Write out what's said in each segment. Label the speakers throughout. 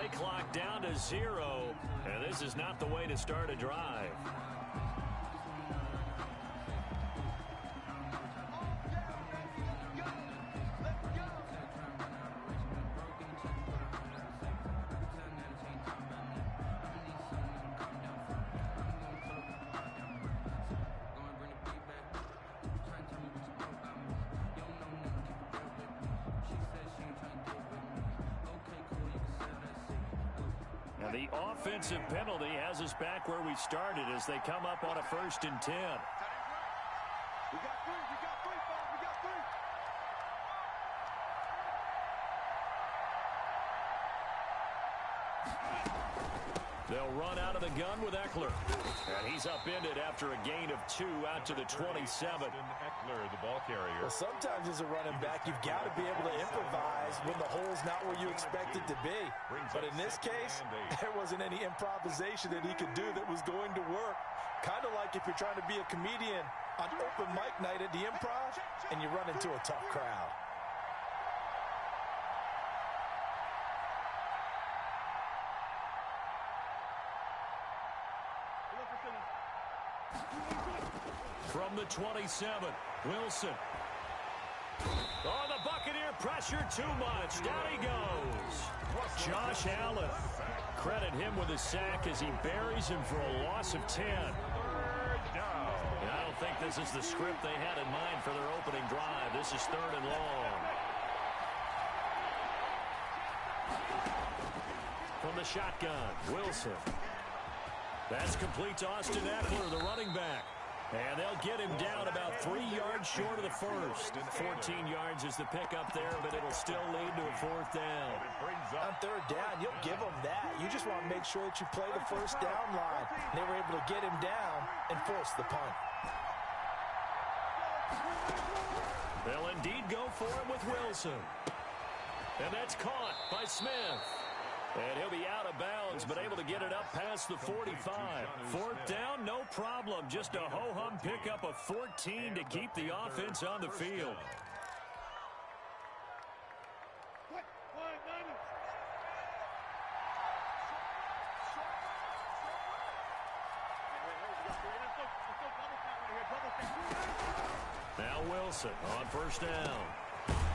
Speaker 1: play clock down to 0, and this is not the way to start a drive. The offensive penalty has us back where we started as they come up on a 1st and 10.
Speaker 2: We got three, folks. We got three.
Speaker 1: They'll run out of the gun with Eckler. And he's upended after a gain of 2 out to the 27.
Speaker 3: Eckler, the ball carrier.
Speaker 4: Well, sometimes as a running back, you've got to be able to improvise when the hole's not where you expect it to be. But in this case, there wasn't any improvisation that he could do that was going to work. Kind of like if you're trying to be a comedian on open mic night at the Improv and you run into a tough crowd.
Speaker 1: From the 27, Wilson. Oh, the Buccaneer pressure too much. Down he goes. Josh Allen. Credit him with a sack as he buries him for a loss of 10. And I don't think this is the script they had in mind for their opening drive. This is 3rd and long. From the shotgun, Wilson. That's complete to Austin Eckler, the running back. And they'll get him down about 3 yards short of the first. 14 yards is the pickup there, but it'll still lead to a 4th down.
Speaker 4: On 3rd down, you'll give them that. You just want to make sure that you play the 1st down line. They were able to get him down and force the punt.
Speaker 1: They'll indeed go for him with Wilson. And that's caught by Smith. And he'll be out of bounds, but able to get it up past the 45. 4th down, no problem. Just a ho-hum pickup of 14 to keep the offense on the field. Now Wilson on 1st down.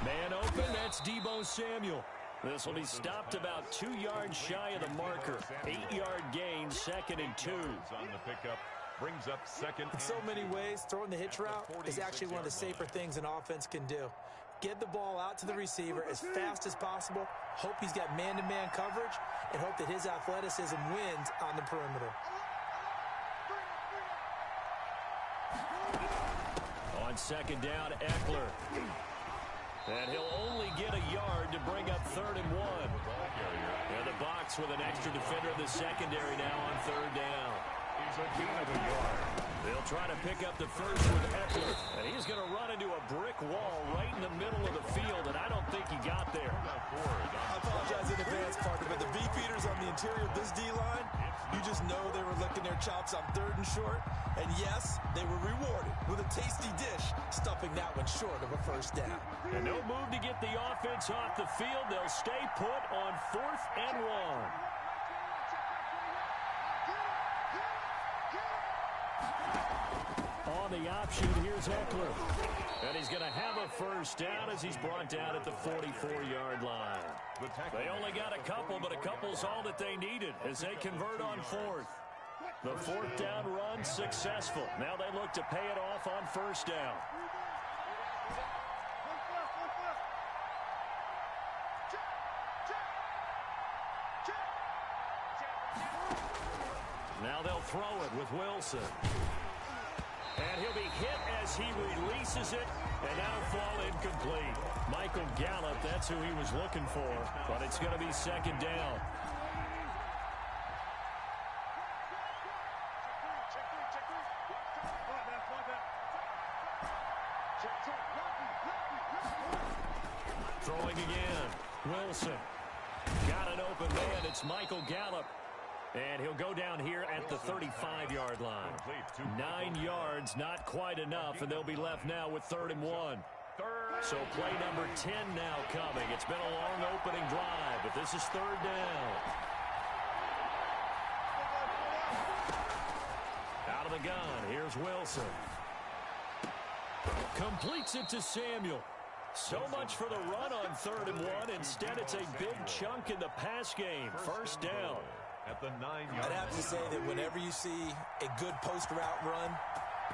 Speaker 1: Man open, that's Deebo Samuel. This will be stopped about 2 yards shy of the marker. 8-yard gain, 2nd and 2.
Speaker 3: On the pickup, brings up 2nd.
Speaker 4: In so many ways, throwing the hitch route is actually one of the safer things an offense can do. Get the ball out to the receiver as fast as possible, hope he's got man-to-man coverage, and hope that his athleticism wins on the perimeter.
Speaker 1: On 2nd down, Eckler. And he'll only get a yard to bring up 3rd and 1. And the box with an extra defender in the secondary now on 3rd down.
Speaker 3: He's a gain of a yard.
Speaker 1: They'll try to pick up the first with Eckler. And he's going to run into a brick wall right in the middle of the field, and I don't think he got there.
Speaker 4: I apologize in advance, Parker, but the beefeaters on the interior of this D-line, you just know they were licking their chops on 3rd and short. And yes, they were rewarded with a tasty dish, stuffing that one short of a 1st down.
Speaker 1: And no move to get the offense off the field. They'll stay put on 4th and 1. On the option, here's Eckler. And he's going to have a 1st down as he's brought down at the 44-yard line. They only got a couple, but a couple's all that they needed as they convert on 4th. The 4th down run successful. Now they look to pay it off on 1st down. Now they'll throw it with Wilson. And he'll be hit as he releases it, and that'll fall incomplete. Michael Gallup, that's who he was looking for, but it's going to be 2nd down. Throwing again. Wilson. Got an open man. It's Michael Gallup. And he'll go down here at the 35-yard line. 9 yards, not quite enough, and they'll be left now with 3rd and 1. So play number 10 now coming. It's been a long opening drive, but this is third down. Out of the gun, here's Wilson. Completes it to Samuel. So much for the run on 3rd and 1. Instead, it's a big chunk in the pass game. First down.
Speaker 3: At the 9-yard
Speaker 4: I'd have to say that whenever you see a good post route run,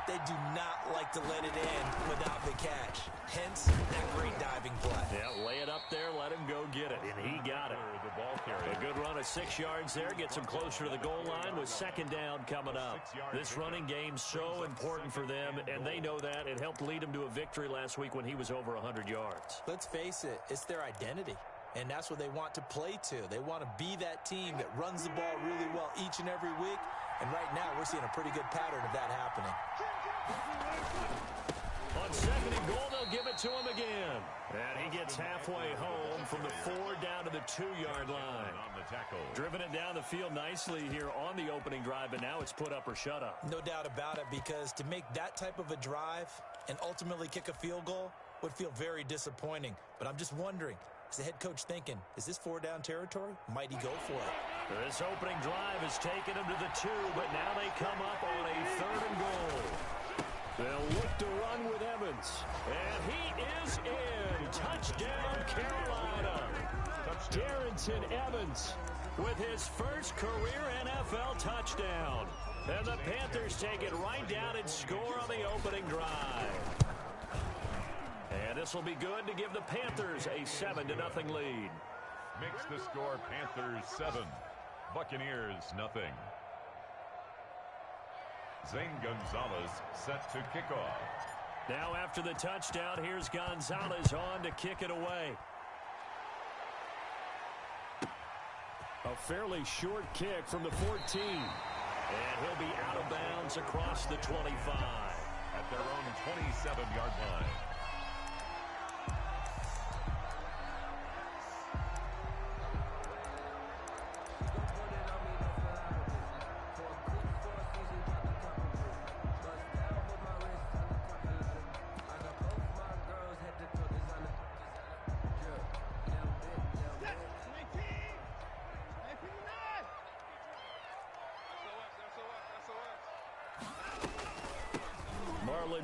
Speaker 4: they do not like to let it in without the catch. Hence, that great diving play.
Speaker 1: Yeah, lay it up there, let him go get it, and he got it.
Speaker 3: The ball carrier.
Speaker 1: A good run of 6 yards there, gets him closer to the goal line with second down coming up. This running game so important for them, and they know that. It helped lead him to a victory last week when he was over 100 yards.
Speaker 4: Let's face it, it's their identity. And that's what they want to play to. They want to be that team that runs the ball really well each and every week. And right now, we're seeing a pretty good pattern of that happening.
Speaker 1: On 2nd and goal, they'll give it to him again. And he gets halfway home from the 4 down to the 2-yard line.
Speaker 3: On the tackle.
Speaker 1: Driven it down the field nicely here on the opening drive, but now it's put up or shut up.
Speaker 4: No doubt about it, because to make that type of a drive and ultimately kick a field goal would feel very disappointing. But I'm just wondering, is the head coach thinking, is this 4-down territory? Might he go for it?
Speaker 1: This opening drive has taken him to the 2, but now they come up on a 3rd and goal. They'll look to run with Evans. And he is in. Touchdown, Carolina. Darrington Evans with his first career NFL touchdown. And the Panthers take it right down and score on the opening drive. And this will be good to give the Panthers a 7-0 lead.
Speaker 3: Makes the score Panthers 7, Buccaneers nothing. Zane Gonzalez set to kick off.
Speaker 1: Now after the touchdown, here's Gonzalez on to kick it away. A fairly short kick from the 14. And he'll be out of bounds across the 25.
Speaker 3: At their own 27-yard line.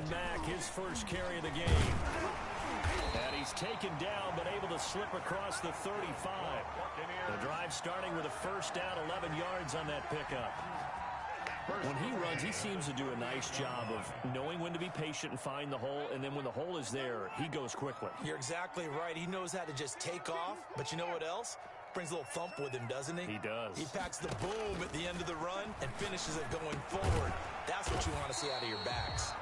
Speaker 1: Mack, his first carry of the game. And he's taken down, but able to slip across the 35. The drive starting with a first down, 11 yards on that pickup. When he runs, he seems to do a nice job of knowing when to be patient and find the hole, and then when the hole is there, he goes quickly.
Speaker 4: You're exactly right. He knows how to just take off, but you know what else? Brings a little thump with him, doesn't he?
Speaker 1: He does.
Speaker 4: He packs the boom at the end of the run and finishes it going forward. That's what you want to see out of your backs.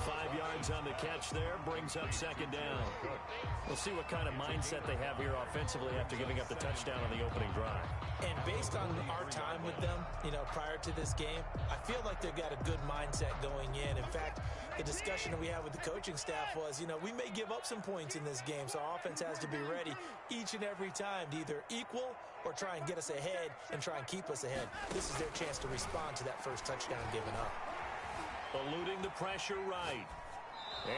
Speaker 1: 5 yards on the catch there, brings up second down. We'll see what kind of mindset they have here offensively after giving up the touchdown on the opening drive.
Speaker 4: And based on our time with them, prior to this game, I feel like they've got a good mindset going in. In fact, the discussion that we had with the coaching staff was, we may give up some points in this game, so our offense has to be ready each and every time to either equal or try and get us ahead and try and keep us ahead. This is their chance to respond to that first touchdown given up.
Speaker 1: Eluding the pressure right.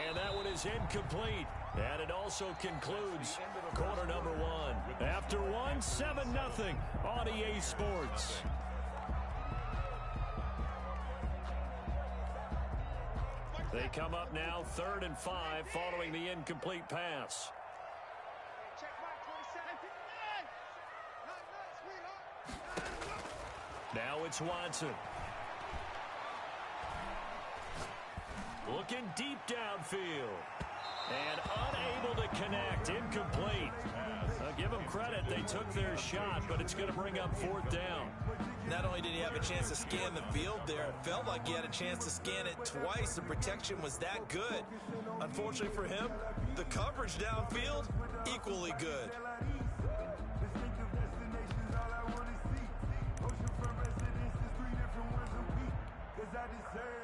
Speaker 1: And that one is incomplete. And it also concludes quarter number 1. After 1, 7-0 on EA Sports. They come up now 3rd and 5 following the incomplete pass. Now it's Watson. Looking deep downfield. And unable to connect. Incomplete. Give them credit. They took their shot, but it's going to bring up 4th down.
Speaker 4: Not only did he have a chance to scan the field there, it felt like he had a chance to scan it twice. The protection was that good. Unfortunately for him, the coverage downfield, equally good.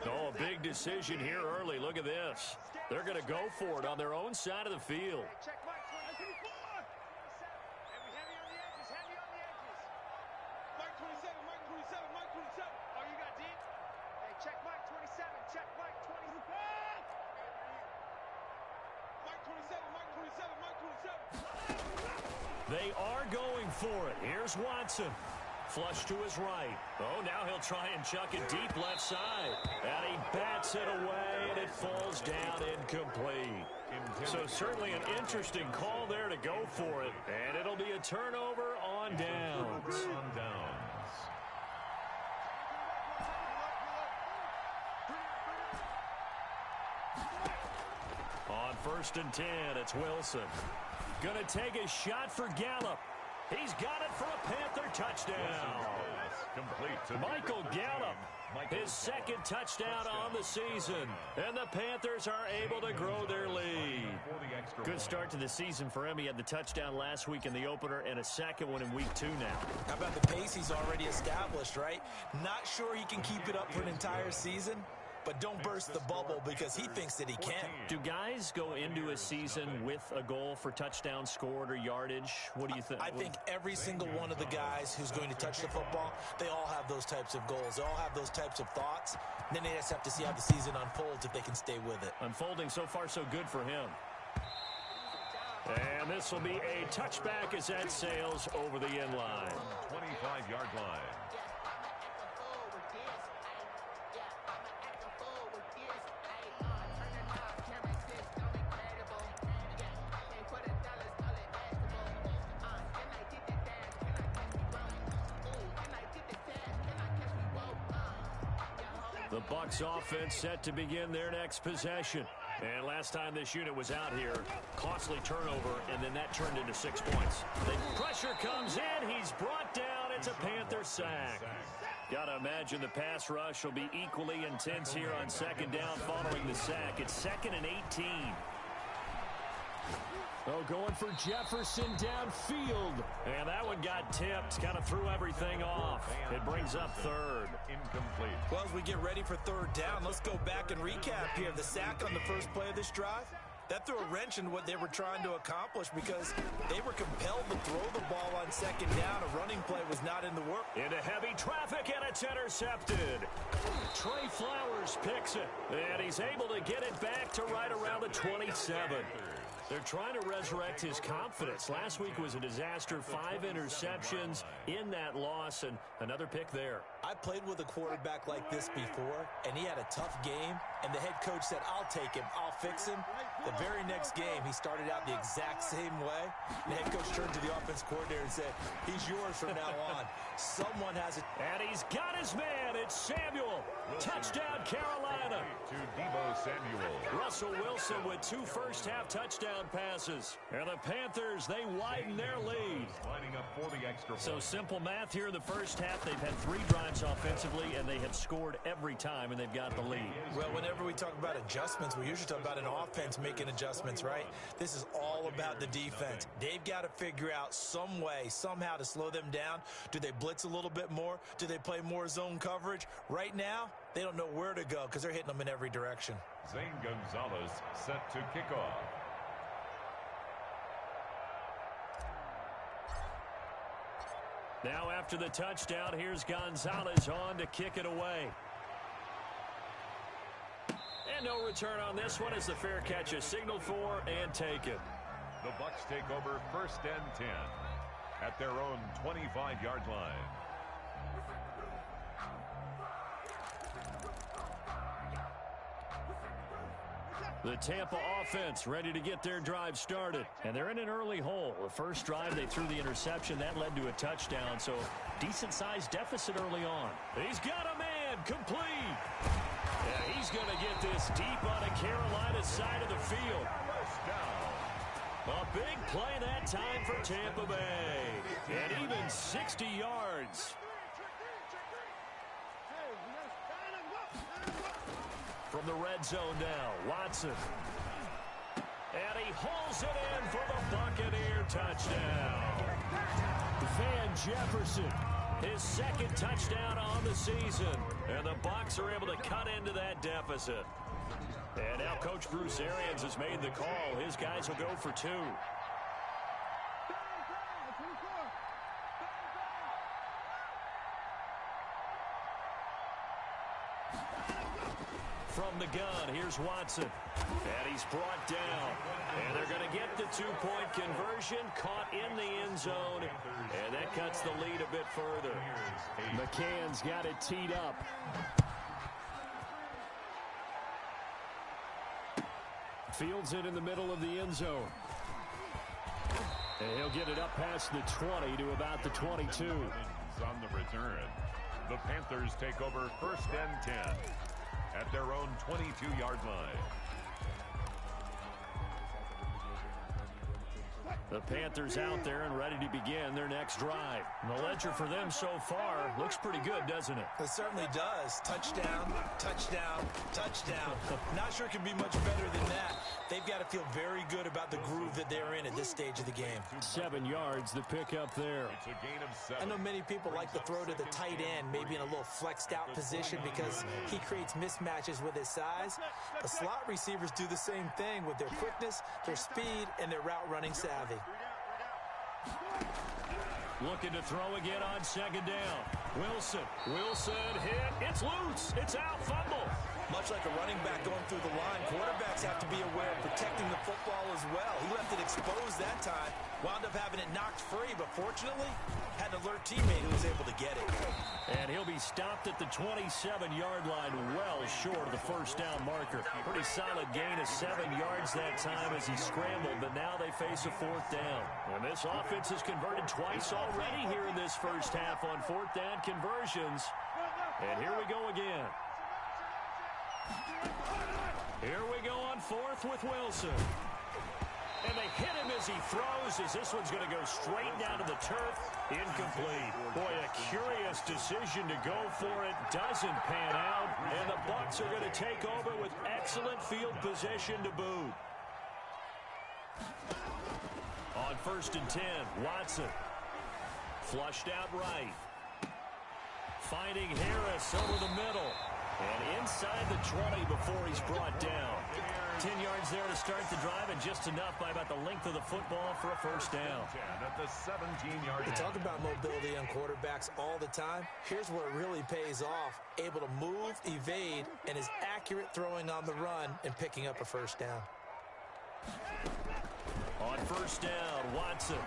Speaker 1: Oh, a big decision here early. Look at this. They're going to go for it on their own side of the field. They are going for it. Here's Watson. Flush to his right. Oh, now he'll try and chuck it deep left side. And he bats it away, and it falls down incomplete. So certainly an interesting call there to go for it. And it'll be a turnover on downs. On 1st and 10, it's Wilson. Gonna take a shot for Gallup. He's got it for a Panther touchdown. Michael Gallup, his second touchdown on the season. And the Panthers are able to grow their lead. Good start to the season for him. He had the touchdown last week in the opener and a second one in week 2 now.
Speaker 4: How about the pace he's already established, right? Not sure he can keep it up for an entire season, but don't burst the bubble because he thinks that he can.
Speaker 1: Do guys go into a season with a goal for touchdowns scored or yardage? What do you think?
Speaker 4: I think every single one of the guys who's going to touch the football, they all have those types of goals. They all have those types of thoughts. And then they just have to see how the season unfolds if they can stay with it.
Speaker 1: Unfolding so far so good for him. And this will be a touchback as that sails over the end line.
Speaker 3: 25-yard line.
Speaker 1: The Bucs offense set to begin their next possession. And last time this unit was out here, costly turnover, and then that turned into 6 points. The pressure comes in. He's brought down. It's a Panther sack. Got to imagine the pass rush will be equally intense here on 2nd down following the sack. It's 2nd and 18. Oh, going for Jefferson downfield. And that one got tipped. Kind of threw everything off. It brings up 3rd.
Speaker 3: Incomplete.
Speaker 4: Well, as we get ready for 3rd down, let's go back and recap here. The sack on the first play of this drive, that threw a wrench in what they were trying to accomplish because they were compelled to throw the ball on 2nd down. A running play was not in the work.
Speaker 1: Into heavy traffic, and it's intercepted. Trey Flowers picks it, and he's able to get it back to right around the 27. They're trying to resurrect his confidence. Last week was a disaster. 5 interceptions in that loss, and another pick there.
Speaker 4: I played with a quarterback like this before, and he had a tough game, and the head coach said, I'll take him, I'll fix him. The very next game, he started out the exact same way. The head coach turned to the offense coordinator and said, he's yours from now on. Someone has it.
Speaker 1: And he's got his man. It's Samuel. Touchdown, Carolina.
Speaker 3: To Deebo Samuel.
Speaker 1: Russell Wilson with 2 first-half touchdown passes. And the Panthers, they widen their lead.
Speaker 3: Lining up for the extra point.
Speaker 1: So simple math here in the first half. They've had 3 drives offensively, and they have scored every time, and they've got the lead.
Speaker 4: Well, whenever we talk about adjustments, we usually talk about an offense making adjustments, right? This is all about the defense. They've got to figure out some way, somehow to slow them down. Do they blitz a little bit more? Do they play more zone coverage? Right now, they don't know where to go because they're hitting them in every direction.
Speaker 3: Zane Gonzalez set to kick off.
Speaker 1: Now after the touchdown, here's Gonzalez on to kick it away. And no return on this one as the fair catch is signaled for and taken.
Speaker 3: The Bucs take over 1st and 10 at their own 25-yard line.
Speaker 1: The Tampa offense ready to get their drive started. And they're in an early hole. The first drive, they threw the interception. That led to a touchdown. So decent-sized deficit early on. He's got a man complete. Yeah, he's going to get this deep on the Carolina side of the field. A big play that time for Tampa Bay. And even 60 yards. From the red zone now, Watson. And he hauls it in for the Buccaneer touchdown. Van Jefferson, his 2nd touchdown on the season. And the Bucs are able to cut into that deficit. And now Coach Bruce Arians has made the call. His guys will go for 2. from the gun. Here's Watson. And he's brought down. And they're going to get the two-point conversion, caught in the end zone. And that cuts the lead a bit further. McCann's got it teed up. Fields it in the middle of the end zone. And he'll get it up past the 20 to about the 22.
Speaker 3: On the return, the Panthers take over 1st and 10 at their own 22-yard line.
Speaker 1: The Panthers out there and ready to begin their next drive. The ledger for them so far looks pretty good, doesn't it?
Speaker 4: It certainly does. Touchdown, touchdown, touchdown. Not sure it can be much better than that. They've got to feel very good about the groove that they're in at this stage of the game.
Speaker 1: 7 yards, the pickup there.
Speaker 3: It's a gain of 7.
Speaker 4: I know many people like to throw to the tight end, maybe in a little flexed out position because he creates mismatches with his size. The slot receivers do the same thing with their quickness, their speed, and their route running savvy.
Speaker 1: Looking to throw again on 2nd down. Wilson hit. It's loose. It's out. Fumble.
Speaker 4: Much like a running back going through the line, quarterbacks have to be aware of protecting the football as well. He left it exposed that time, wound up having it knocked free, but fortunately, had an alert teammate who was able to get it.
Speaker 1: And he'll be stopped at the 27-yard line, well short of the 1st down marker. Pretty solid gain of 7 yards that time as he scrambled, but now they face a 4th down. And this offense has converted twice already here in this first half on 4th down conversions. And here we go again. Here we go on 4th with Wilson. And they hit him as he throws, as this one's going to go straight down to the turf. Incomplete. Boy, a curious decision to go for it. Doesn't pan out. And the Bucs are going to take over with excellent field position to boot. On 1st and 10, Watson. Flushed out right. Finding Harris over the middle. And inside the 20 before he's brought down. 10 yards there to start the drive, and just enough by about the length of the football for a 1st down.
Speaker 3: At the 17-yard
Speaker 4: We talk about mobility on quarterbacks all the time. Here's where it really pays off. Able to move, evade, and is accurate throwing on the run and picking up a 1st down.
Speaker 1: On 1st down, Watson.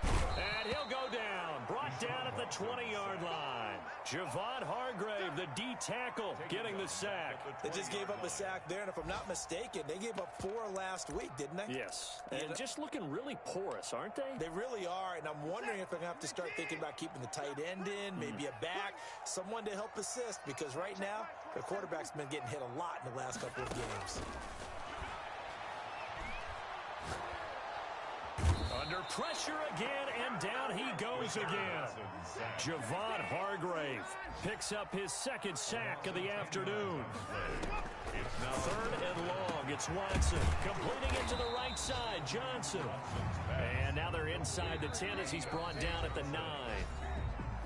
Speaker 1: And he'll go down. Brought down at the 20-yard line. Javon Hargrave, the D tackle, getting the sack.
Speaker 4: They just gave up a sack there, and if I'm not mistaken, they gave up 4 last week, didn't they?
Speaker 1: Yes, and just looking really porous, aren't they?
Speaker 4: They really are, and I'm wondering if they're going to have to start thinking about keeping the tight end in, maybe a back, someone to help assist, because right now, their quarterback's been getting hit a lot in the last couple of games.
Speaker 1: Under pressure again, and down he goes again. Javon Hargrave picks up his 2nd sack of the afternoon. 3rd and long, it's Watson. Completing it to the right side, Johnson. And now they're inside the 10 as he's brought down at the 9.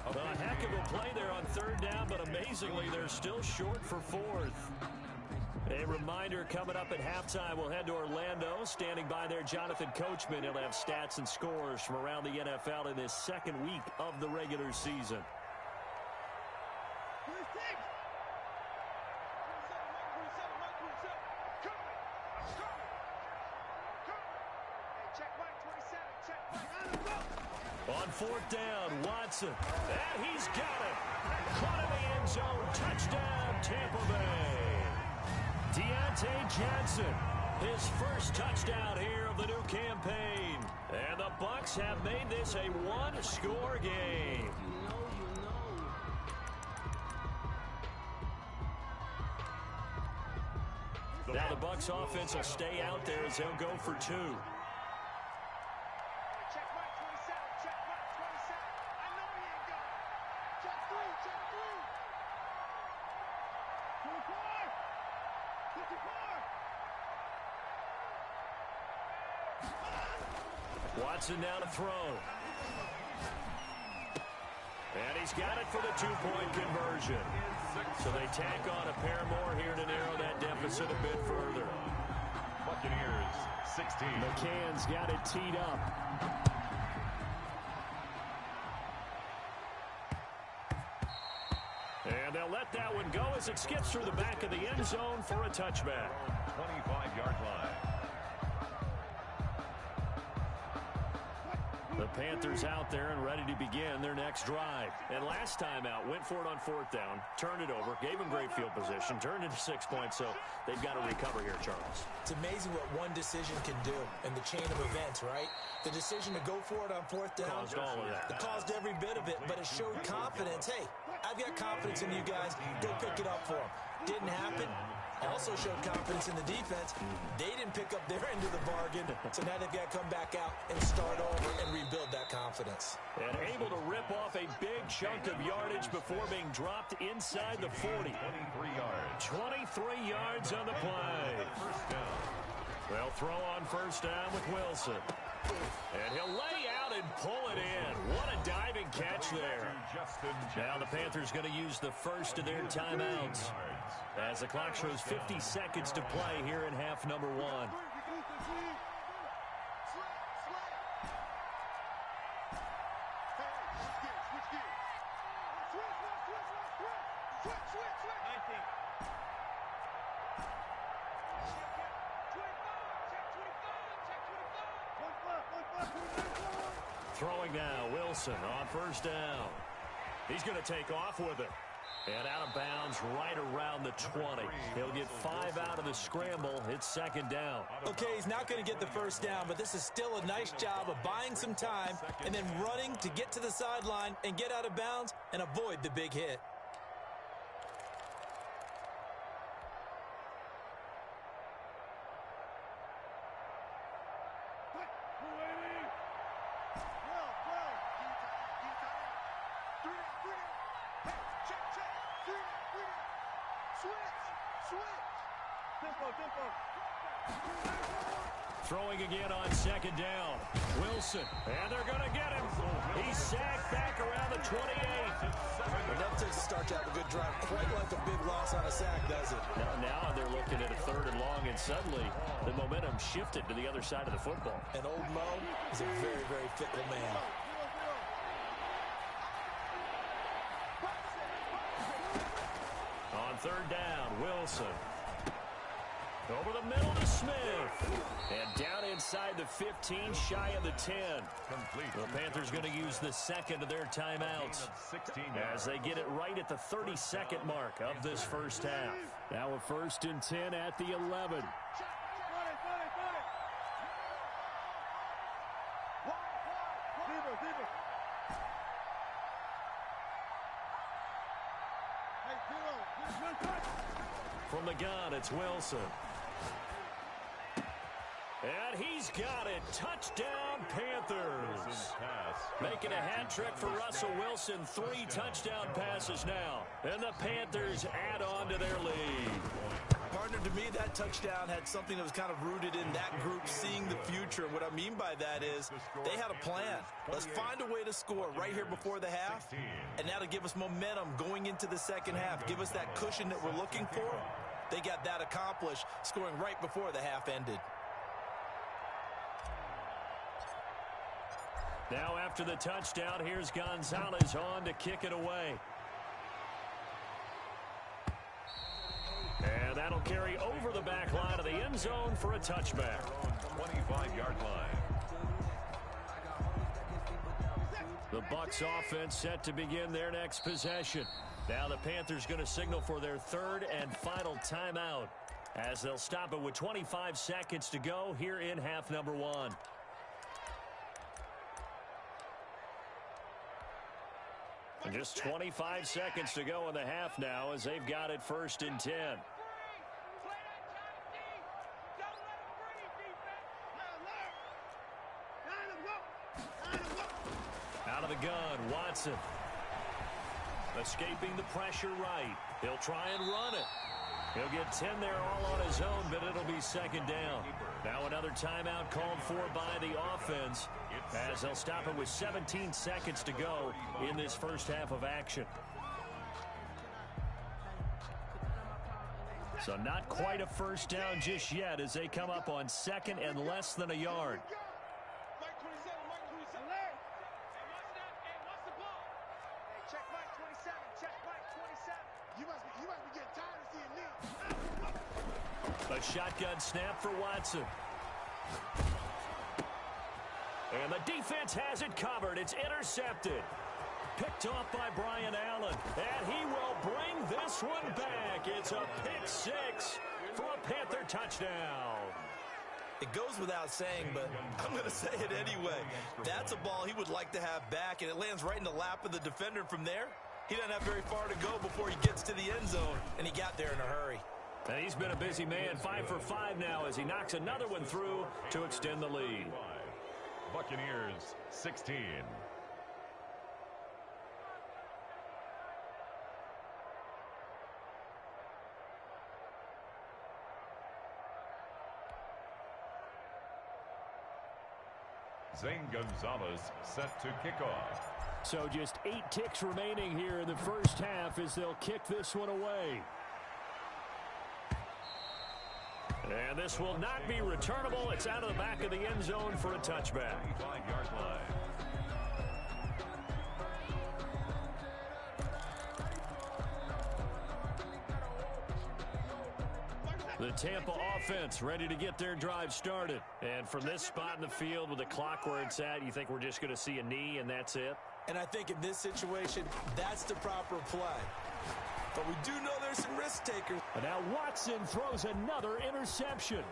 Speaker 1: A heck of a play there on 3rd down, but amazingly, they're still short for 4th. A reminder, coming up at halftime, we'll head to Orlando. Standing by there, Jonathan Coachman. He'll have stats and scores from around the NFL in this 2nd week of the regular season. On 4th down, Watson. And he's got it. Caught in the end zone. Touchdown, Tampa Bay. Deontay Johnson, his 1st touchdown here of the new campaign. And the Bucs have made this a 1-score game. Now the Bucs offense will stay out there as they'll go for 2. Watson now to throw. And he's got it for the 2-point conversion. So they tack on a pair more here to narrow that deficit a bit further.
Speaker 3: Buccaneers, 16.
Speaker 1: McCann's got it teed up. And they'll let that one go as it skips through the back of the end zone for a touchback.
Speaker 3: 25-yard line.
Speaker 1: The Panthers out there and ready to begin their next drive. And last time out, went for it on fourth down, turned it over, gave them great field position, turned it to 6 points, so they've got to recover here, Charles.
Speaker 4: It's amazing what one decision can do in the chain of events, right? The decision to go for it on fourth down.
Speaker 1: Caused all of that.
Speaker 4: It caused every bit of it, but it showed confidence. Hey, I've got confidence in you guys. Go pick it up for them. Didn't happen. Also showed confidence in the defense. They didn't pick up their end of the bargain, so now they've got to come back out and start over and rebuild that confidence.
Speaker 1: And able to rip off a big chunk of yardage before being dropped inside the 40.
Speaker 3: 23 yards.
Speaker 1: 23 yards on the play.
Speaker 3: First down.
Speaker 1: They'll throw on first down with Wilson. And he'll lay out and pull it in. What a diving catch there. Now the Panthers going to use the first of their timeouts as the clock shows 50 seconds to play here in half number one. Throwing now, Wilson on first down. He's going to take off with it. And out of bounds right around the 20. He'll get 5 out of the scramble. It's second down.
Speaker 4: Okay, he's not going to get the first down, but this is still a nice job of buying some time and then running to get to the sideline and get out of bounds and avoid the big hit.
Speaker 1: Throwing again on second down. Wilson, and they're going to get him. He's sacked back around the 28.
Speaker 4: Well, that takes start to have a good drive, quite like a big loss on a sack, does it?
Speaker 1: Now they're looking at a third and long, and suddenly the momentum shifted to the other side of the football.
Speaker 4: And old Mo is a very, very fickle man.
Speaker 1: On third down, Wilson. Over the middle to Smith. And down inside the 15, shy of the 10.
Speaker 3: Complete.
Speaker 1: The Panthers going to use the second of their timeouts as they get it right at the 32nd mark of this first half. Now a 1st and 10 at the 11. From the gun, it's Wilson. And he's got it. Touchdown, Panthers. Making a hat trick for Russell Wilson. 3 touchdown passes now. And the Panthers add on to their lead.
Speaker 4: Partner, to me, that touchdown had something that was kind of rooted in that group seeing the future. And what I mean by that is they had a plan. Let's find a way to score right here before the half. And that'll give us momentum going into the second half. Give us that cushion that we're looking for. They got that accomplished, scoring right before the half ended.
Speaker 1: Now after the touchdown, here's Gonzalez on to kick it away. And that'll carry over the back line of the end zone for a touchback.
Speaker 3: 25-yard line.
Speaker 1: The Bucs offense set to begin their next possession. Now the Panthers going to signal for their third and final timeout as they'll stop it with 25 seconds to go here in half number one. And just 25 seconds to go in the half now as they've got it 1st and 10. Out of the gun, Watson. Escaping the pressure right. He'll try and run it. He'll get 10 there all on his own, but it'll be second down. Now another timeout called for by the offense as they'll stop it with 17 seconds to go in this first half of action. So not quite a first down just yet as they come up on second and less than a yard.
Speaker 2: Check Mike 27. Check Mike 27.
Speaker 1: A shotgun snap for Watson. And the defense has it covered. It's intercepted. Picked off by Brian Allen. And he will bring this one back. It's a pick six for a Panther touchdown.
Speaker 4: It goes without saying, but I'm going to say it anyway. That's a ball he would like to have back, and it lands right in the lap of the defender from there. He doesn't have very far to go before he gets to the end zone, and he got there in a hurry.
Speaker 1: And he's been a busy man, 5 for 5 now as he knocks another one through to extend the lead.
Speaker 3: Buccaneers 16. Zane Gonzalez set to kick off.
Speaker 1: So just 8 ticks remaining here in the first half as they'll kick this one away. And this will not be returnable. It's out of the back of the end zone for a touchback.
Speaker 3: 5-yard line.
Speaker 1: The Tampa offense ready to get their drive started. And from this spot in the field with the clock where it's at, you think we're just going to see a knee and that's it?
Speaker 4: And I think in this situation, that's the proper play. But we do know there's some risk takers.
Speaker 1: And now Watson throws another interception.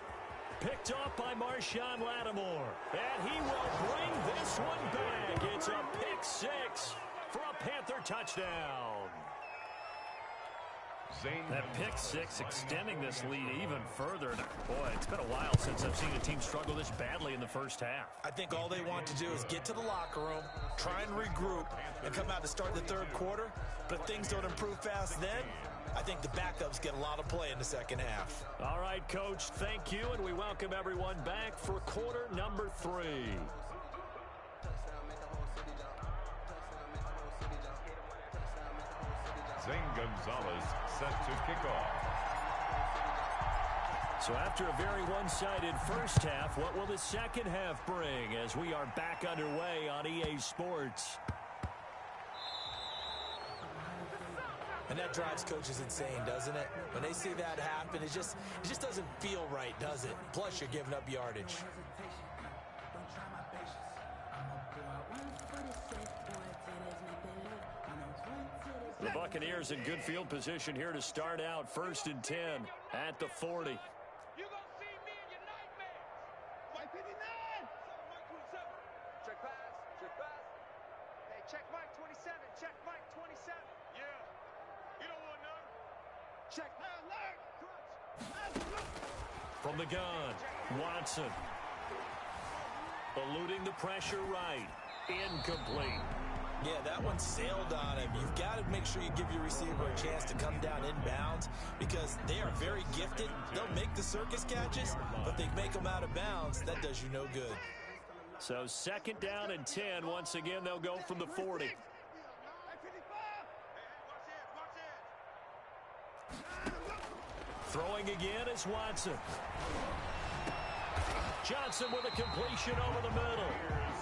Speaker 1: Picked off by Marshawn Lattimore. And he will bring this one back. It's a pick six for a Panther touchdown. That pick six extending this lead even further. Boy, it's been a while since I've seen a team struggle this badly in the first half.
Speaker 4: I think all they want to do is get to the locker room, try and regroup, and come out to start the third quarter. But if things don't improve fast then, I think the backups get a lot of play in the second half.
Speaker 1: All right, Coach, thank you, and we welcome everyone back for quarter number 3.
Speaker 3: Zane Gonzalez set to kick off.
Speaker 1: So after a very one-sided first half, what will the second half bring as we are back underway on EA Sports?
Speaker 4: And that drives coaches insane, doesn't it? When they see that happen, it just doesn't feel right, does it? Plus, you're giving up yardage.
Speaker 1: The Buccaneers in good field position here to start out. 1st and 10 at the 40.
Speaker 2: You gonna see me in your nightmares. Mike 59. Mike 27. Check pass. Check pass. Hey, check Mike 27. Check Mike 27. Yeah. You don't want none. Check pass. Alert.
Speaker 1: From the gun, Watson. Eluding the pressure right. Incomplete.
Speaker 4: Yeah, that one sailed on him. You've got to make sure you give your receiver a chance to come down inbounds because they are very gifted. They'll make the circus catches, but they make them out of bounds. That does you no good.
Speaker 1: So 2nd down and 10. Once again, they'll go from the 40. Throwing again is Watson. Johnson with a completion over the middle.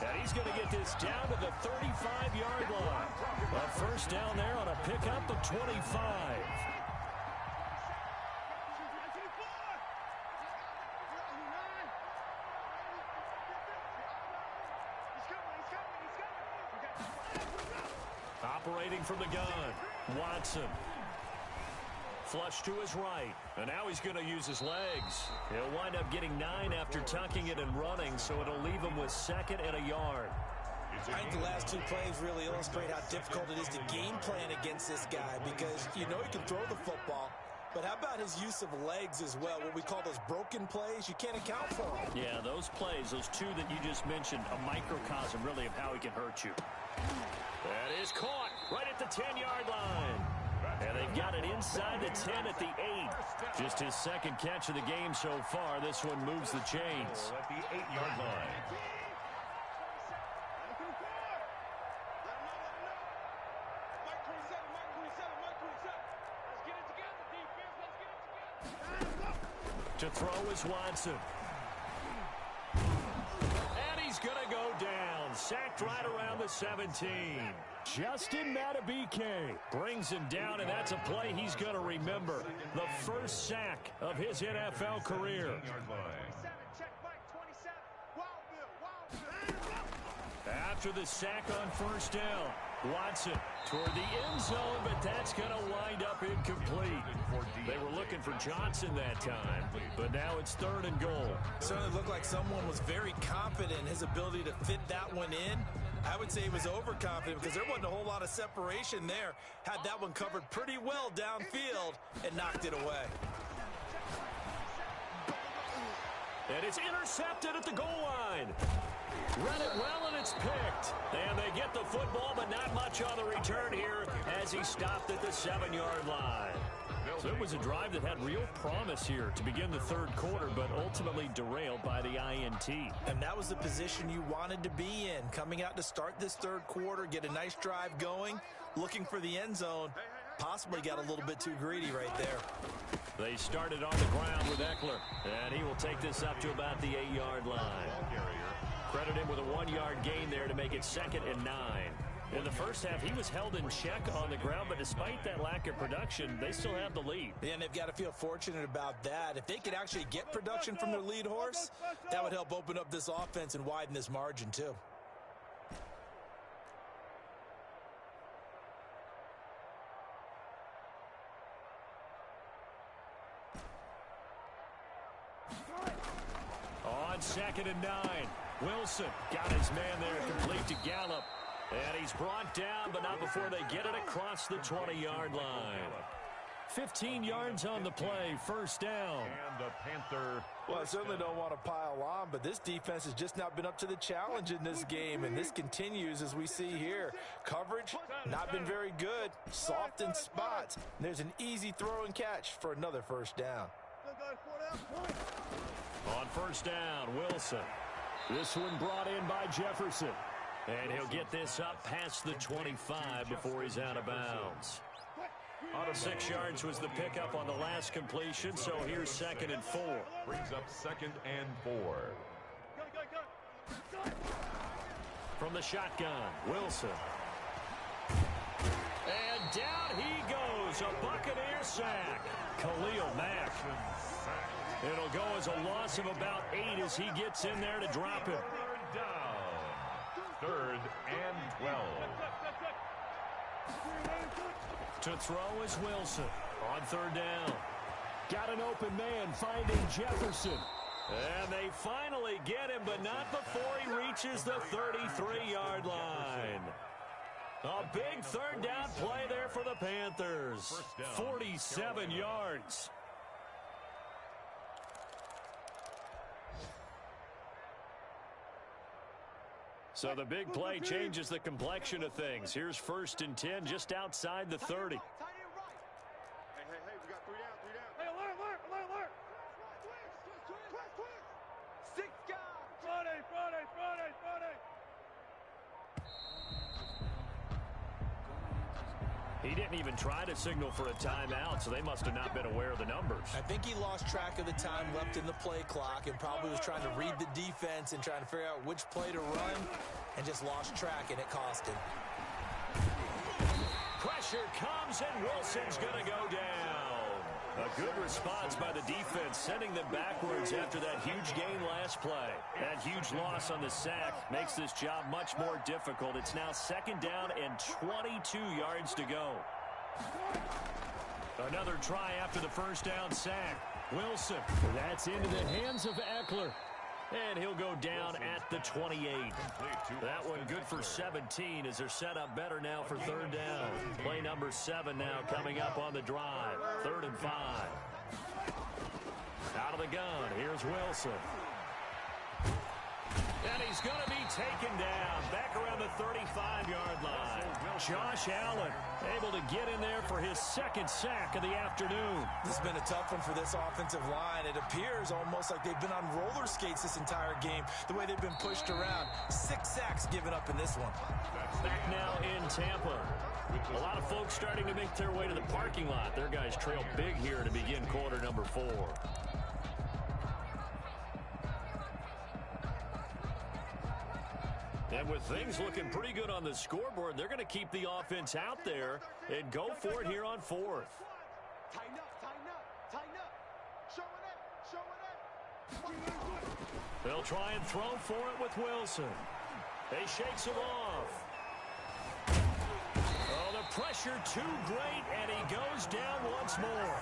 Speaker 1: And he's going to get this down to the 35-yard line. A first down there on a pickup of 25. Operating from the gun, Watson. Flush to his right, and now he's going to use his legs. He'll wind up getting 9 after tucking it and running, so it'll leave him with 2nd and a yard.
Speaker 4: I think the last 2 plays really illustrate how difficult it is to game plan against this guy because you know he can throw the football, but how about his use of legs as well, what we call those broken plays? You can't account for them.
Speaker 1: Yeah, those plays, those 2 that you just mentioned, a microcosm really of how he can hurt you. That is caught right at the 10-yard line. And they've got it inside the 10 at the 8. Just his 2nd catch of the game so far. This one moves the chains.
Speaker 3: At the 8-yard line.
Speaker 1: To throw is Watson. And he's going to go down. Sacked left right around the 17. Justin Matabike brings him down, and that's a play he's going to remember. The first sack of his NFL career. After the sack on first down, Watson toward the end zone, but that's going to wind up incomplete. They were looking for Johnson that time, but now it's 3rd and goal.
Speaker 4: Certainly looked like someone was very confident in his ability to fit that one in. I would say he was overconfident because there wasn't a whole lot of separation there. Had that one covered pretty well downfield and knocked it away.
Speaker 1: And it's intercepted at the goal line. Read it well, and it's picked. And they get the football, but not much on the return here as he stopped at the 7-yard line. So it was a drive that had real promise here to begin the 3rd quarter, but ultimately derailed by the INT.
Speaker 4: And that was the position you wanted to be in. Coming out to start this 3rd quarter, get a nice drive going, looking for the end zone. Possibly got a little bit too greedy right there.
Speaker 1: They started on the ground with Eckler, and he will take this up to about the 8-yard line. Credit him with a 1-yard gain there to make it 2nd and 9. In the first half, he was held in check on the ground, but despite that lack of production, they still have the lead.
Speaker 4: Yeah, and they've got to feel fortunate about that. If they could actually get production from their lead horse, that would help open up this offense and widen this margin too.
Speaker 1: On 2nd and 9, Wilson got his man there, complete to Gallup. And he's brought down, but not before they get it across the 20-yard line. 15 yards on the play, 1st down.
Speaker 3: And the Panther.
Speaker 4: Well, I certainly don't want to pile on, but this defense has just not been up to the challenge in this game, and this continues as we see here. Coverage, not been very good, soft in spots. And there's an easy throw and catch for another 1st down.
Speaker 1: On 1st down, Wilson. This one brought in by Jefferson. And he'll get this up past the 25 before he's out of bounds. 6 yards was the pickup on the last completion, so here's 2nd and 4.
Speaker 3: Brings up 2nd and 4.
Speaker 1: From the shotgun, Wilson. And down he goes, a Buccaneer sack. Khalil Mack. It'll go as a loss of about 8 as he gets in there to drop him.
Speaker 3: 3rd and 12.
Speaker 1: To throw is Wilson on 3rd down. Got an open man finding Jefferson. And they finally get him, but not before he reaches the 33-yard line. A big 3rd down play there for the Panthers. 47 yards. So the big play changes the complexion of things. Here's 1st and 10 just outside the 30.
Speaker 2: Hey, we got 3 down. Hey, alert. 6 guys. Friday.
Speaker 1: He didn't even try to signal for a timeout, so they must have not been aware of the numbers.
Speaker 4: I think he lost track of the time left in the play clock and probably was trying to read the defense and trying to figure out which play to run and just lost track, and it cost him.
Speaker 1: Pressure comes, and Wilson's going to go down. A good response by the defense, sending them backwards after that huge gain last play. That huge loss on the sack makes this job much more difficult. It's now 2nd down and 22 yards to go. Another try after the 1st down sack. Wilson, that's into the hands of Eckler. And he'll go down at the 28. That one good for 17 as they're set up better now for 3rd down. Play number 7 now coming up on the drive. 3rd and 5. Out of the gun, here's Wilson. And he's going to be taken down back around the 35-yard line. Josh Allen able to get in there for his 2nd sack of the afternoon.
Speaker 4: This has been a tough one for this offensive line. It appears almost like they've been on roller skates this entire game, the way they've been pushed around. 6 sacks given up in this one.
Speaker 1: Back now in Tampa. A lot of folks starting to make their way to the parking lot. Their guys trail big here to begin quarter number 4. And with things looking pretty good on the scoreboard, they're going to keep the offense out there and go for it here on fourth.
Speaker 2: Tighten up, tighten up, tighten up. Show it up, show it up.
Speaker 1: They'll try and throw for it with Wilson. He shakes him off. Oh, the pressure too great, and he goes down once more.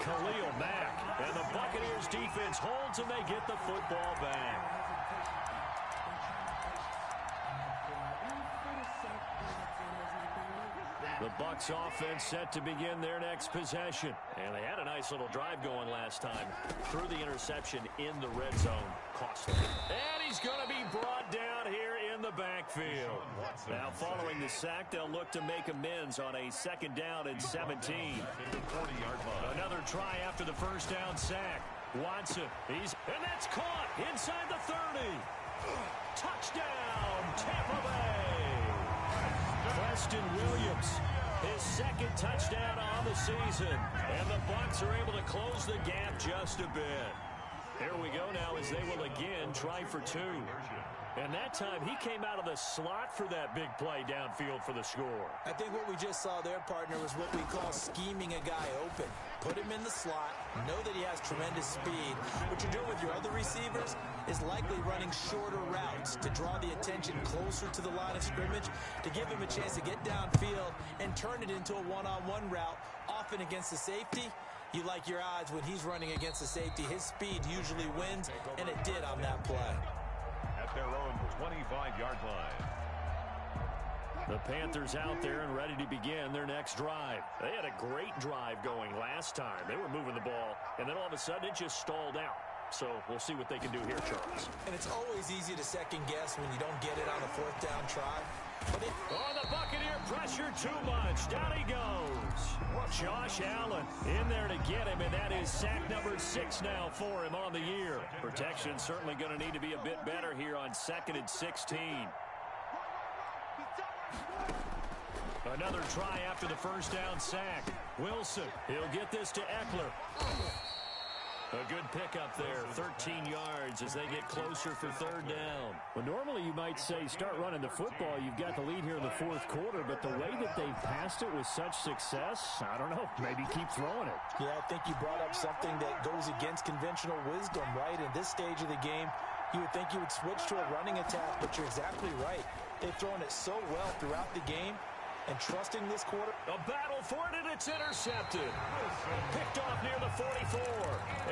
Speaker 1: Khalil Mack, and the Buccaneers defense holds, and they get the football back. The Bucs offense set to begin their next possession. And they had a nice little drive going last time. Threw the interception in the red zone. Costly. And he's going to be brought down here in the backfield. Now following the sack, they'll look to make amends on a 2nd down and 17. Another try after the first down sack. Watson, and that's caught inside the 30. Touchdown, Tampa Bay. Preston Williams, his 2nd touchdown on the season. And the Bucs are able to close the gap just a bit. Here we go now as they will again try for 2. And that time he came out of the slot for that big play downfield for the score.
Speaker 4: I think what we just saw there, partner, was what we call scheming a guy open. Put him in the slot, know that he has tremendous speed. What you're doing with your other receivers is likely running shorter routes to draw the attention closer to the line of scrimmage, to give him a chance to get downfield and turn it into a one-on-one route, often against the safety. You like your odds when he's running against the safety. His speed usually wins, and it did on that play.
Speaker 3: At their own 25-yard line.
Speaker 1: The Panthers out there and ready to begin their next drive. They had a great drive going last time. They were moving the ball, and then all of a sudden it just stalled out. So we'll see what they can do here, Charles.
Speaker 4: And it's always easy to second guess when you don't get it on a 4th down try.
Speaker 1: The Buccaneer pressure too much. Down he goes. Josh Allen in there to get him, and that is sack number 6 now for him on the year. Protection certainly going to need to be a bit better here on 2nd and 16. Another try after the first down sack. Wilson, he'll get this to Eckler. A good pickup there, 13 yards as they get closer for 3rd down.
Speaker 5: Well, normally you might say start running the football. You've got the lead here in the 4th quarter, but the way that they've passed it with such success, I don't know, maybe keep throwing it.
Speaker 4: Yeah, I think you brought up something that goes against conventional wisdom, right? In this stage of the game, you would think you would switch to a running attack, but you're exactly right. They've thrown it so well throughout the game. And trusting this quarter.
Speaker 1: A battle for it, and it's intercepted. Picked off near the 44.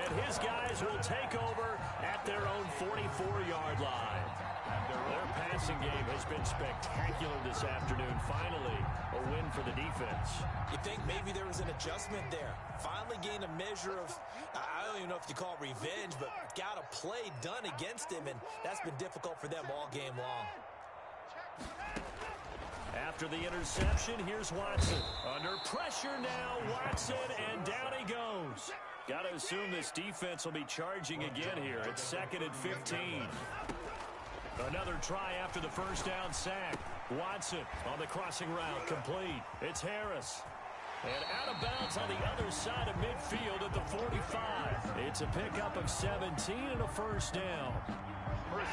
Speaker 1: And his guys will take over at their own 44-yard line. Their passing game has been spectacular this afternoon. Finally, a win for the defense.
Speaker 4: You think maybe there was an adjustment there. Finally gained a measure of, I don't even know if you call it revenge, but got a play done against him, and that's been difficult for them all game long.
Speaker 1: After the interception, here's Watson. Under pressure now, Watson, and down he goes. Got to assume this defense will be charging again here. It's 2nd and 15. Another try after the first down sack. Watson on the crossing route, complete. It's Harris. And out of bounds on the other side of midfield at the 45. It's a pickup of 17 and a 1st down.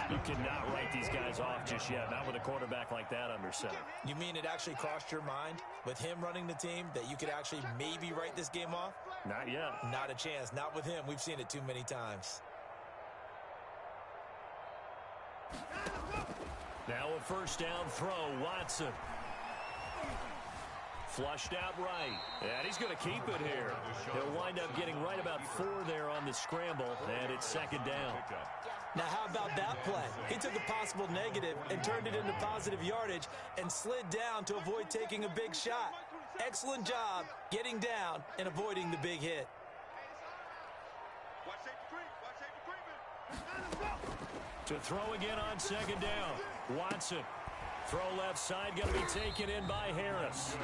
Speaker 1: You cannot write these guys off just yet, not with a quarterback like that under center.
Speaker 4: You mean it actually crossed your mind with him running the team that you could actually maybe write this game off?
Speaker 1: Not yet.
Speaker 4: Not a chance. Not with him. We've seen it too many times.
Speaker 1: Now a 1st down throw, Watson. Flushed out right. And he's going to keep it here. He'll wind up getting right about 4 there on the scramble, and it's 2nd down.
Speaker 4: Now, how about that play? He took a possible negative and turned it into positive yardage and slid down to avoid taking a big shot. Excellent job getting down and avoiding the big hit.
Speaker 1: To throw again on 2nd down. Watson. Throw left side, going to be taken in by Harris.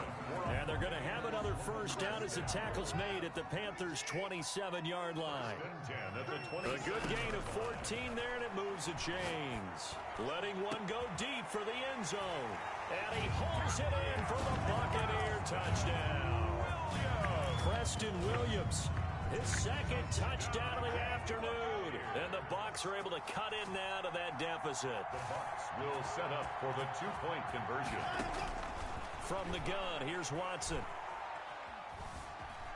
Speaker 1: And they're going to have another 1st down as the tackle's made at the Panthers' 27-yard line. A good gain of 14 there, and it moves the chains. Letting one go deep for the end zone. And he holds it in for the Buccaneer touchdown. Preston Williams, his 2nd touchdown of the afternoon. good. And the Bucs are able to cut in now to that deficit.
Speaker 3: The Bucs will set up for the two-point conversion.
Speaker 1: From the gun, here's Watson.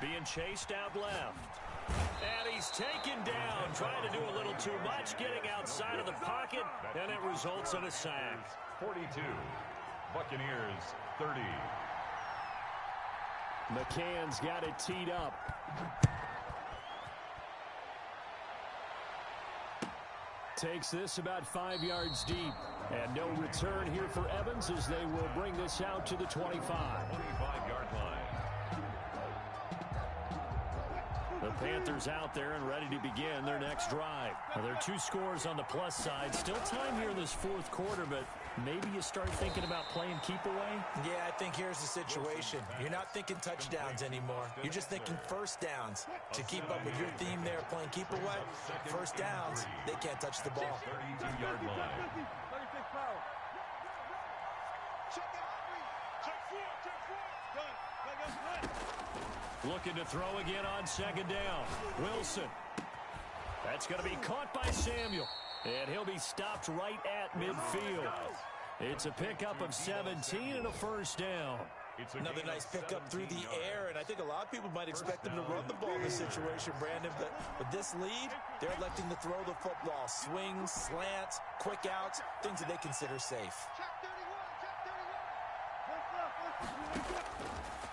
Speaker 1: Being chased out left. And he's taken down, trying to do a little too much, getting outside of the pocket, and it results in a sack.
Speaker 3: 42. Buccaneers, 30.
Speaker 5: McCann's got it teed up. Takes this about 5 yards deep. And no return here for Evans as they will bring this out to the 25.
Speaker 3: 25-yard line.
Speaker 1: The Panthers out there and ready to begin their next drive. Now, there are 2 scores on the plus side. Still time here in this fourth quarter, but maybe you start thinking about playing keep away?
Speaker 4: Yeah, I think here's the situation. You're not thinking touchdowns anymore. You're just thinking first downs. To keep up with your theme there, playing keep away, first downs, they can't touch the ball.
Speaker 3: 32-yard line.
Speaker 1: Looking to throw again on second down. Wilson. That's going to be caught by Samuel. And he'll be stopped right at midfield. It's a pickup of 17 and a first down.
Speaker 4: Another nice pickup through the air, and I think a lot of people might expect them to run the ball in this situation, Brandon, but with this lead, they're electing to throw the football. Swings, slants, quick outs, things that they consider safe.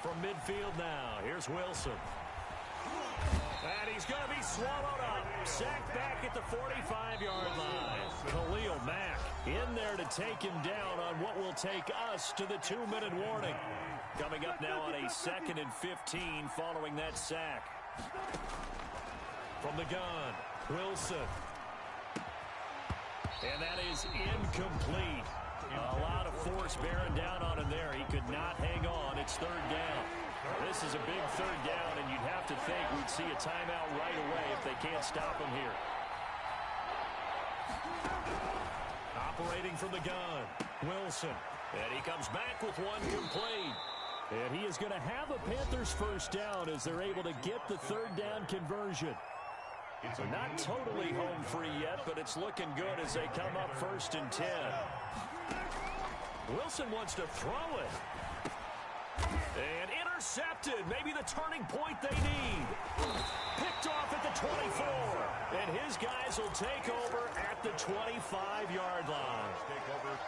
Speaker 1: From midfield now, here's Wilson. And he's going to be swallowed up. Sacked back at the 45-yard line. Khalil Mack in there to take him down on what will take us to the 2-minute warning. Coming up now on a 2nd and 15 following that sack. From the gun, Wilson. And that is incomplete. A lot of force bearing down on him there. He could not hang on. It's third down. This is a big third down, and you'd have to think we'd see a timeout right away if they can't stop him here. Operating from the gun, Wilson. And he comes back with one complete. And he is going to have a Panthers first down as they're able to get the third down conversion. It's not totally home free yet, but it's looking good as they come up 1st and 10. Wilson wants to throw it. And intercepted. Maybe the turning point they need. Picked off at the 24. And his guys will take over at the 25-yard line.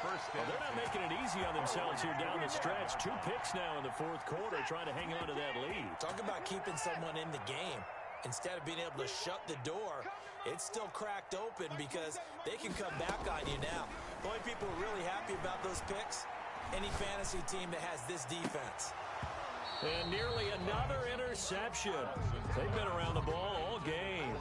Speaker 1: Well, they're not making it easy on themselves here down the stretch. 2 picks now in the fourth quarter trying to hang on to that lead.
Speaker 4: Talk about keeping someone in the game. Instead of being able to shut the door, it's still cracked open because they can come back on you now. The only people who are really happy about those picks, any fantasy team that has this defense.
Speaker 1: And nearly another interception. They've been around the ball all game.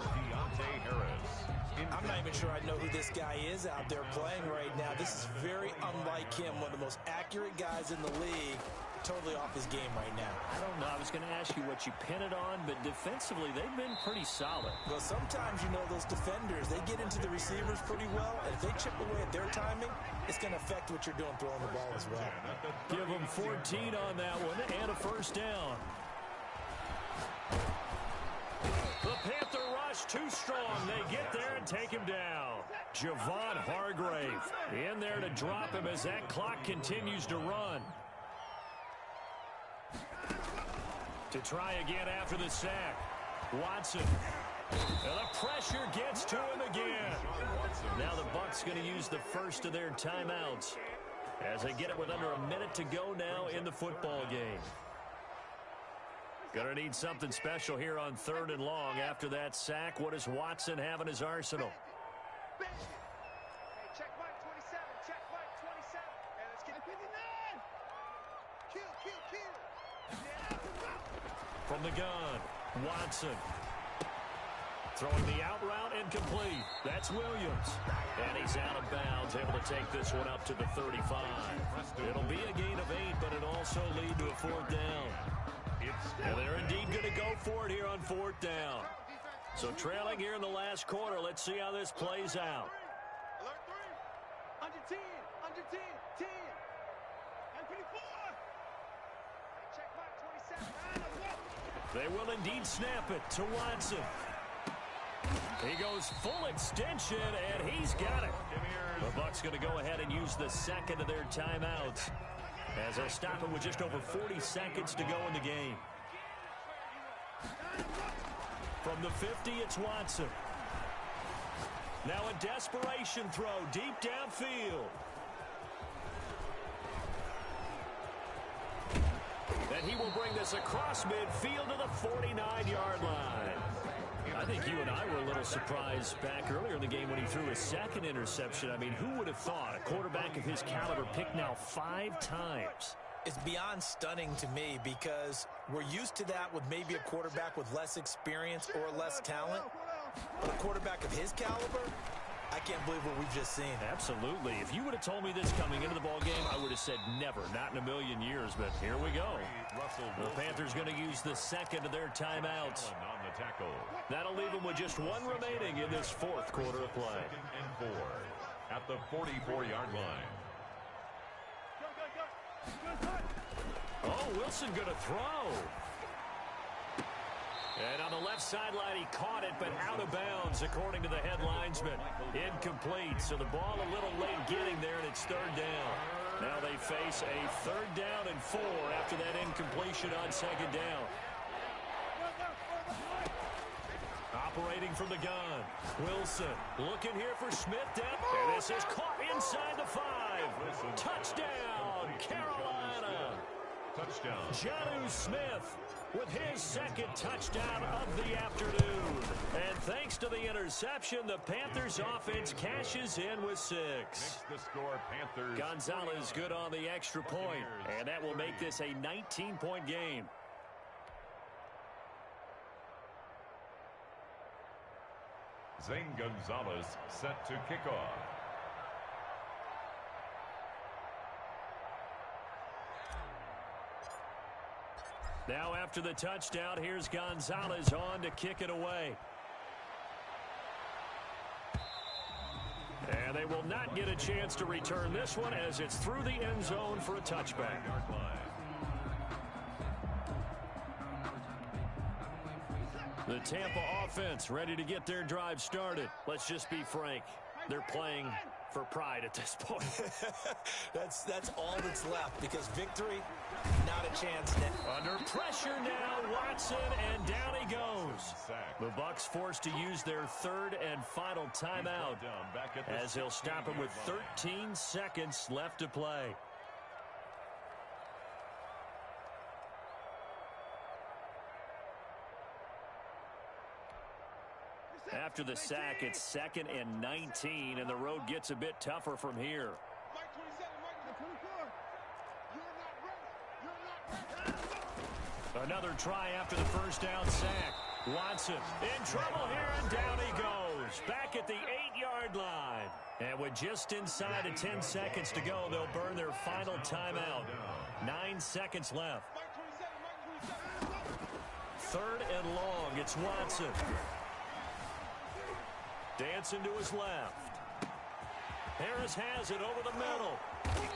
Speaker 4: I'm not even sure I know who this guy is out there playing right now. This is very unlike him, one of the most accurate guys in the league. Totally off his game right now.
Speaker 1: I don't know. I was going to ask you what you pin it on, but defensively, they've been pretty solid.
Speaker 4: Well, sometimes, you know, those defenders, they get into the receivers pretty well, and if they chip away at their timing, it's going to affect what you're doing throwing the ball as well.
Speaker 1: Give them 14 on that one, and a first down. The Panther rush too strong. They get there and take him down. Javon Hargrave in there to drop him as that clock continues to run. To try again after the sack. Watson. And the pressure gets to him again. Now the Bucs going to use the first of their timeouts as they get it with under a minute to go now in the football game. Going to need something special here on 3rd and long after that sack. What does Watson have in his arsenal?
Speaker 2: Hey, check Mike 27. Check Mike 27. Hey, let's get 59. Kill.
Speaker 1: From the gun, Watson. Throwing the out route incomplete. That's Williams. And he's out of bounds, able to take this one up to the 35. It'll be a gain of 8, but it'll also lead to a 4th down. And they're indeed going to go for it here on 4th down. So trailing here in the last quarter, let's see how this plays out.
Speaker 2: Alert 3. Under 10. Under 10. 10. And 24. Check Mike 27.
Speaker 1: They will indeed snap it to Watson. He goes full extension, and he's got it. The Bucs going to go ahead and use the second of their timeouts as they'll stop it with just over 40 seconds to go in the game. From the 50, it's Watson. Now a desperation throw deep downfield. And he will bring this across midfield to the 49-yard line. I think you and I were a little surprised back earlier in the game when he threw his second interception. I mean, who would have thought a quarterback of his caliber picked now 5 times?
Speaker 4: It's beyond stunning to me because we're used to that with maybe a quarterback with less experience or less talent. But a quarterback of his caliber, I can't believe what we've just seen.
Speaker 1: Absolutely. If you would have told me this coming into the ball game, I would have said never, not in a million years. But here we go. The Panthers going to use the second of their timeouts. That'll leave them with just 1 remaining in this 4th quarter of play.
Speaker 3: 2nd and 4 at the 44-yard line.
Speaker 1: Oh, Wilson going to throw. And on the left sideline, he caught it, but out of bounds, according to the head linesman. Incomplete, so the ball a little late getting there, and it's 3rd down. Now they face a 3rd down and 4 after that incompletion on 2nd down. Operating from the gun, Wilson looking here for Smith down. And this is caught inside the 5. Touchdown, Carolina.
Speaker 3: Touchdown.
Speaker 1: Jonnu Smith with his 2nd touchdown of the afternoon. And thanks to the interception, the Panthers offense cashes in with 6.
Speaker 3: Makes the score Panthers.
Speaker 1: Gonzalez good on the extra point, and that will make this a 19-point game.
Speaker 3: Zane Gonzalez set to kick off.
Speaker 1: Now after the touchdown, here's Gonzalez on to kick it away. And they will not get a chance to return this one as it's through the end zone for a touchback. The Tampa offense ready to get their drive started. Let's just be frank. They're playing for pride at this point.
Speaker 4: That's all that's left because victory, not a chance now.
Speaker 1: Under pressure now, Watson, and down he goes. The Bucs forced to use their 3rd and final timeout as they'll stop him with 13 seconds left to play. After the sack, it's 2nd and 19, and the road gets a bit tougher from here. Another try after the 1st down sack. Watson in trouble here, and down he goes. Back at the 8-yard line. And with just inside of 10 seconds to go, they'll burn their final timeout. 9 seconds left. 3rd and long, it's Watson. Dancing to his left. Harris has it over the middle.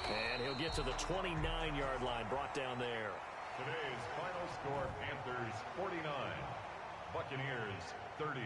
Speaker 1: And he'll get to the 29-yard line, brought down there.
Speaker 3: Today's final score, Panthers 49, Buccaneers 30.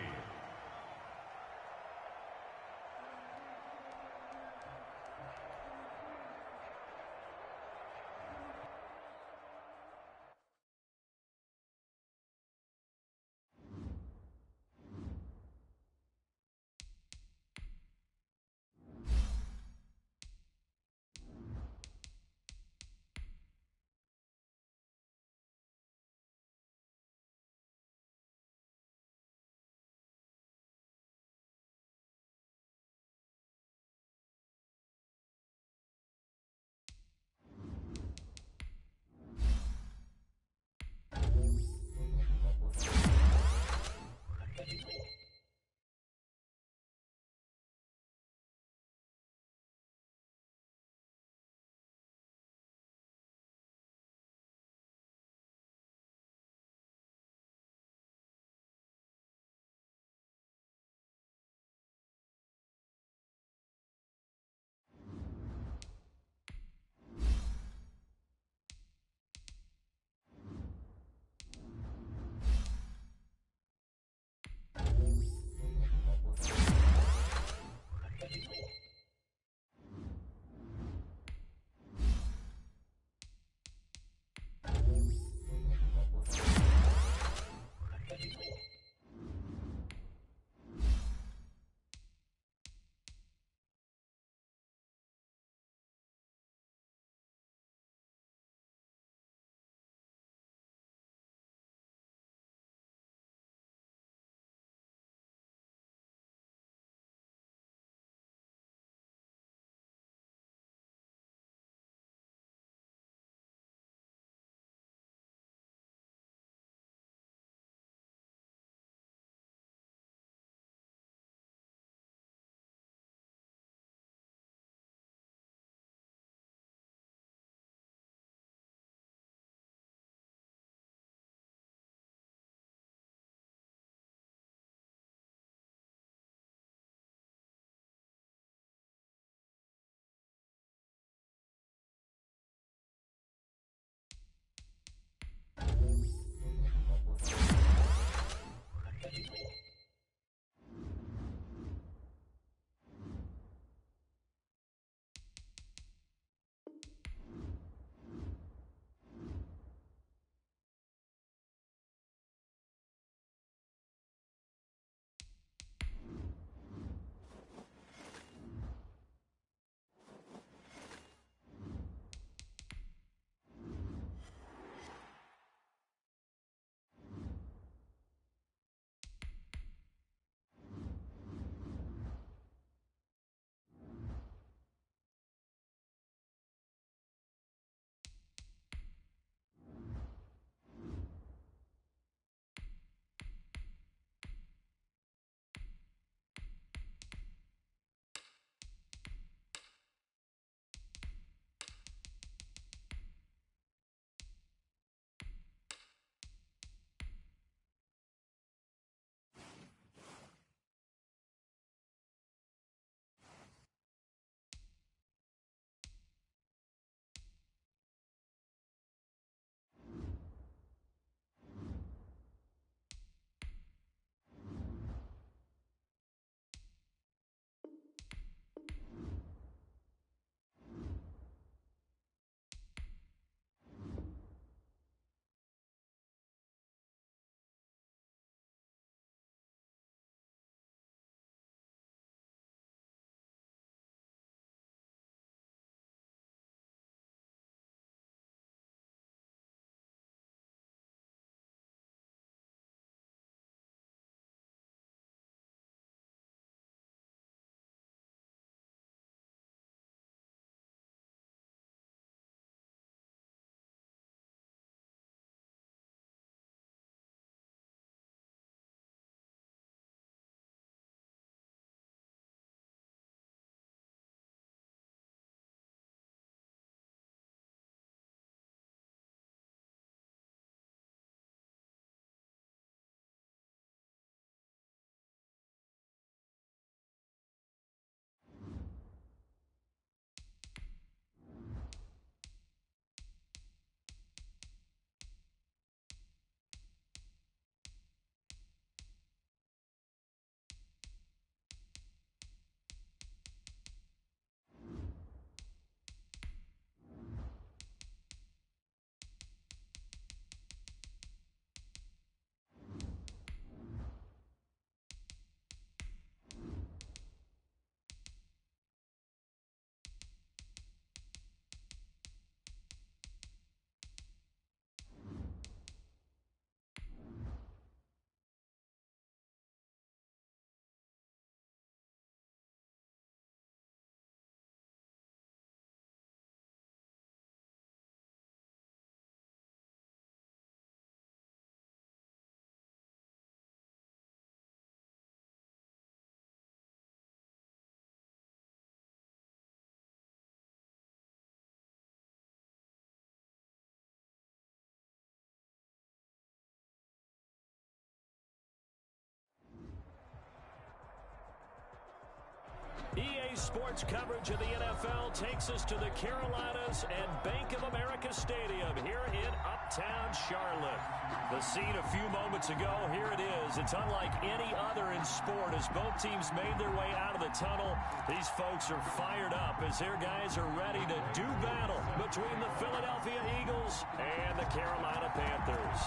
Speaker 1: EA Sports coverage of the NFL takes us to the Carolinas and Bank of America Stadium here in Uptown Charlotte. The scene a few moments ago, here it is. It's unlike any other in sport as both teams made their way out of the tunnel. These folks are fired up as their guys are ready to do battle between the Philadelphia Eagles and the Carolina Panthers.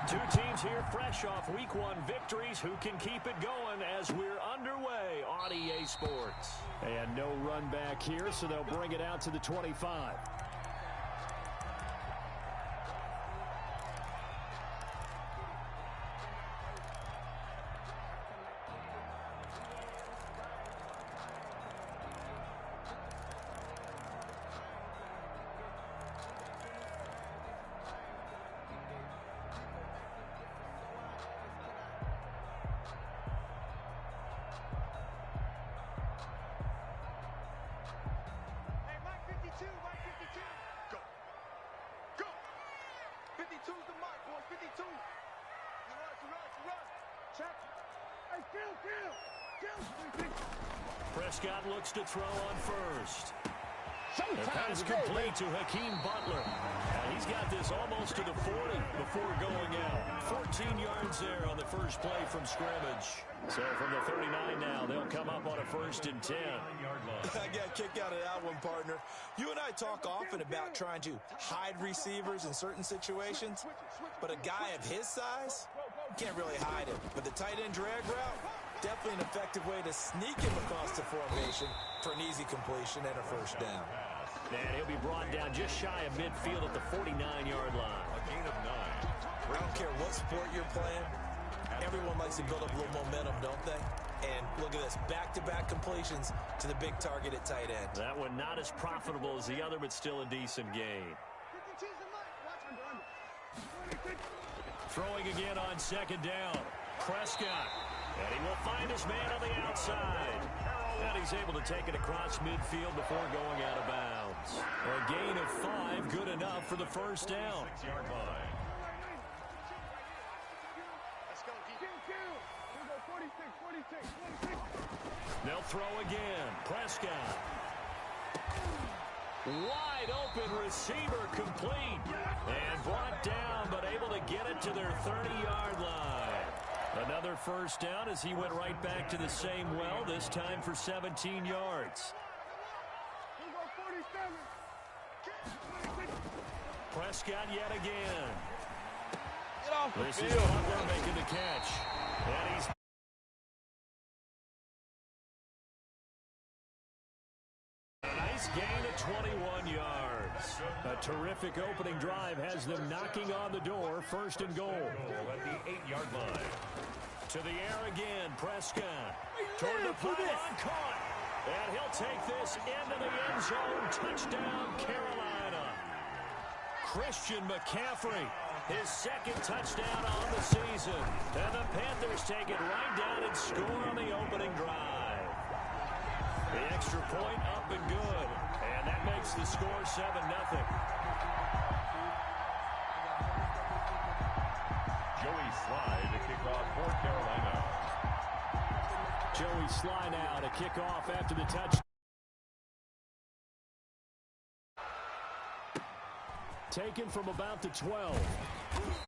Speaker 1: Two teams here fresh off Week 1 victories. Who can keep it going as we're underway on EA Sports?
Speaker 5: And no run back here, so they'll bring it out to the 25.
Speaker 1: Prescott looks to throw on first. The pass complete to Hakeem Butler. He's got this almost to the 40 before going out. 14 yards there on the first play from scrimmage. So from the 39 now, they'll come up on a 1st and 10.
Speaker 4: I got a kick out of that one, partner. You and I talk often about trying to hide receivers in certain situations, but a guy of his size can't really hide it. But the tight end drag route, definitely an effective way to sneak him across the formation for an easy completion and a 1st down.
Speaker 1: And he'll be brought down just shy of midfield at the 49-yard line.
Speaker 3: A gain of 9.
Speaker 4: I don't care what sport you're playing. Everyone likes to build up a little momentum, don't they? And look at this, back-to-back completions to the big target at tight end.
Speaker 1: That one not as profitable as the other, but still a decent gain. Throwing again on 2nd down. Prescott. And he will find his man on the outside. And he's able to take it across midfield before going out of bounds. A gain of 5, good enough for the 1st down.
Speaker 3: 6-yard line.
Speaker 1: They'll throw again. Prescott. Wide open receiver complete. And brought down, but able to get it to their 30-yard line. Another 1st down as he went right back to the same well, this time for 17 yards. Prescott yet again. This is Butler making the catch. And he's a nice gain of 21 yards. A terrific opening drive has them knocking on the door. 1st and goal.
Speaker 3: At the 8-yard line.
Speaker 1: To the air again, Prescott. Toward the pylon, caught. And he'll take this into the end zone. Touchdown, Carolina. Christian McCaffrey, his 2nd touchdown on the season. And the Panthers take it right down and score on the opening drive. The extra point up and good. And that makes the score 7-0.
Speaker 3: Joey Slye to kick off for Carolina.
Speaker 5: Joey Slye now to kick off after the touchdown. Taken from about the 12.